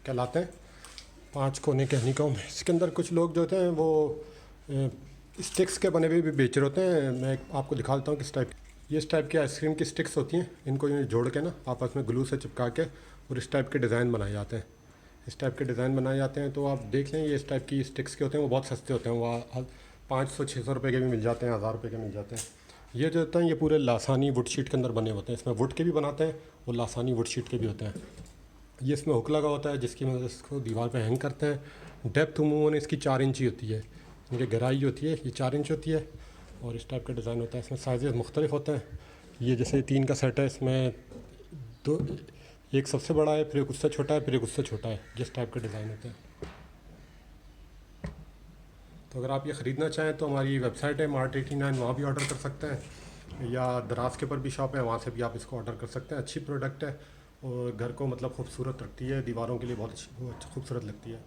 कहलाते हैं, 5 कोने के हनीकॉम्ब। इसके अंदर कुछ लोग जो होते हैं वो स्टिक्स के बने हुए भी बेच रहे होते हैं। मैं आपको दिखाता हूँ किस टाइप, ये इस टाइप की आइसक्रीम की स्टिक्स होती हैं। इनको ये जोड़ के ना आपस में ग्लू से चिपका के और इस टाइप के डिज़ाइन बनाए जाते हैं। इस टाइप के डिज़ाइन बनाए जाते हैं। तो आप देख लें, ये इस टाइप की स्टिक्स के होते हैं, वो बहुत सस्ते होते हैं। वो 500-600 रुपये के भी मिल जाते हैं, 1000 रुपये के मिल जाते हैं। ये जो होता है ये पूरे लासानी वुड शीट के अंदर बने होते हैं। इसमें वुड के भी बनाते हैं और लासानी वुड शीट के भी होते हैं। ये इसमें हुक लगा होता है जिसकी मदद से इसको दीवार पे हैंग करते हैं। डेप्थ अमूमन इसकी 4 इंच ही होती है। इनकी गहराई होती है ये 4 इंच होती है और इस टाइप का डिज़ाइन होता है। इसमें साइज़ मुख्तलिफ होते हैं। ये जैसे 3 का सेट है, इसमें दो, एक सबसे बड़ा है, फिर एक उससे छोटा है, फिर एक उससे छोटा है। जिस टाइप का डिज़ाइन होता है। तो अगर आप ये ख़रीदना चाहें तो हमारी वेबसाइट है Mart89, वहाँ भी ऑर्डर कर सकते हैं, या दराज के ऊपर भी शॉप है, वहाँ से भी आप इसको ऑर्डर कर सकते हैं। अच्छी प्रोडक्ट है और घर को मतलब खूबसूरत रखती है, दीवारों के लिए बहुत अच्छी खूबसूरत लगती है।